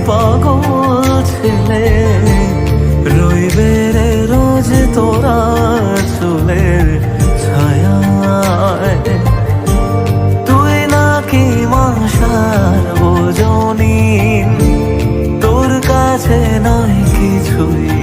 পাগল ছেলে রইবে রে রোজ তোরা চুলের ছায়ায়। তুই নাকি মাসার বোঝনি, তোর কাছে নয় কিছুই